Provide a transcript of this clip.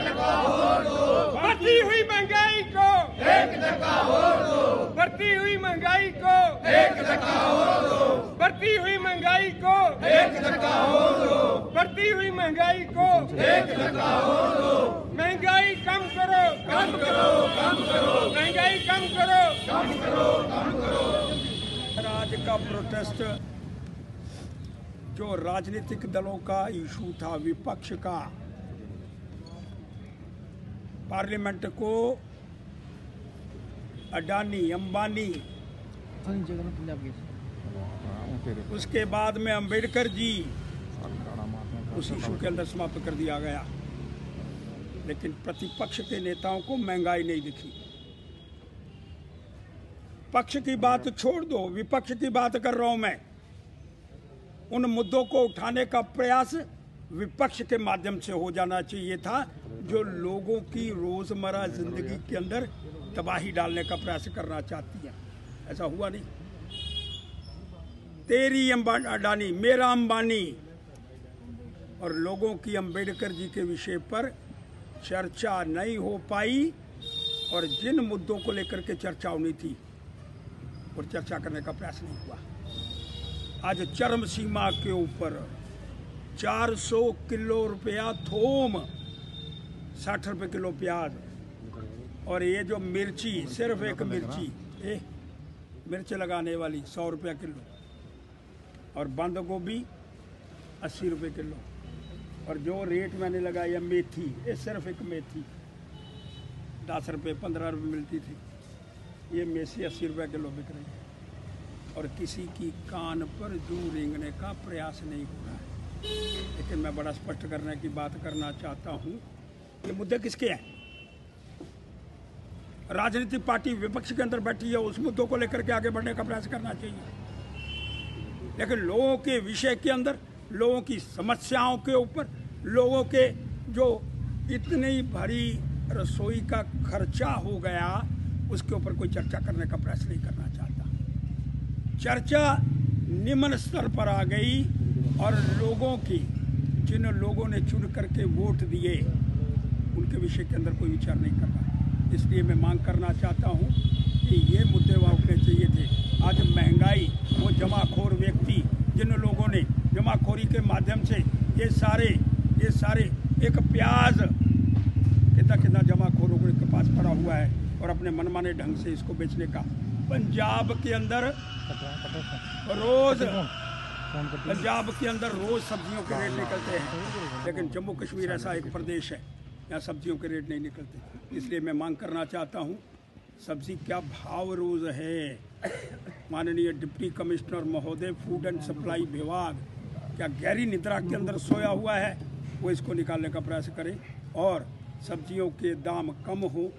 बढ़ती हुई महंगाई को एक धक्का और दो, बढ़ती हुई महंगाई को एक धक्का और दो, बढ़ती हुई महंगाई को एक धक्का और दो, बढ़ती हुई महंगाई को एक धक्का और दो। महंगाई कम करो, कम करो, कम करो, महंगाई कम करो, कम करो, कम करो। आज का प्रोटेस्ट जो राजनीतिक दलों का इशू था, विपक्ष का, पार्लियामेंट को अडानी अंबानी, उसके बाद में अंबेडकर जी, उस इशू के अंदर समाप्त कर दिया गया। लेकिन प्रतिपक्ष के नेताओं को महंगाई नहीं दिखी। पक्ष की बात छोड़ दो, विपक्ष की बात कर रहा हूं मैं। उन मुद्दों को उठाने का प्रयास विपक्ष के माध्यम से हो जाना चाहिए था, जो लोगों की रोजमर्रा जिंदगी के अंदर तबाही डालने का प्रयास करना चाहती है। ऐसा हुआ नहीं। तेरी अडानी, मेरा अंबानी और लोगों की अंबेडकर जी के विषय पर चर्चा नहीं हो पाई, और जिन मुद्दों को लेकर के चर्चा होनी थी और चर्चा करने का प्रयास नहीं हुआ। आज चरम सीमा के ऊपर 400 किलो रुपया थोम, 60 रुपये किलो प्याज, और ये जो मिर्ची, सिर्फ एक मिर्ची, मिर्च लगाने वाली 100 रुपया किलो, और बंद गोभी 80 रुपये किलो, और जो रेट मैंने लगाया मेथी, ये सिर्फ एक मेथी 10 रुपये 15 रुपये मिलती थी, ये मेथी 80 रुपये किलो बिक रही है। और किसी की कान पर जू रेंगने का प्रयास नहीं हो रहा है। लेकिन मैं बड़ा स्पष्ट करने की बात करना चाहता हूँ, ये मुद्दे किसके हैं? राजनीतिक पार्टी विपक्ष के अंदर बैठी है, उस मुद्दों को लेकर के आगे बढ़ने का प्रयास करना चाहिए। लेकिन लोगों के विषय के अंदर, लोगों की समस्याओं के ऊपर, लोगों के जो इतनी भारी रसोई का खर्चा हो गया, उसके ऊपर कोई चर्चा करने का प्रयास नहीं करना चाहता। चर्चा निम्न स्तर पर आ गई, और लोगों की, जिन लोगों ने चुन करके वोट दिए, उनके विषय के अंदर कोई विचार नहीं कर रहा। इसलिए मैं मांग करना चाहता हूं कि ये मुद्दे वहाँ उठने चाहिए थे। आज महंगाई, वो जमाखोर व्यक्ति, जिन लोगों ने जमाखोरी के माध्यम से ये सारे एक प्याज कितना जमाखोरों के पास पड़ा हुआ है, और अपने मनमाने ढंग से इसको बेचने का। पंजाब के अंदर रोज सब्जियों के रेट निकलते हैं, लेकिन जम्मू कश्मीर ऐसा एक प्रदेश है यहाँ सब्जियों के रेट नहीं निकलते। इसलिए मैं मांग करना चाहता हूँ, सब्जी क्या भाव रोज है? माननीय डिप्टी कमिश्नर महोदय, फूड एंड सप्लाई विभाग क्या गहरी निद्रा के अंदर सोया हुआ है? वो इसको निकालने का प्रयास करें और सब्जियों के दाम कम हो।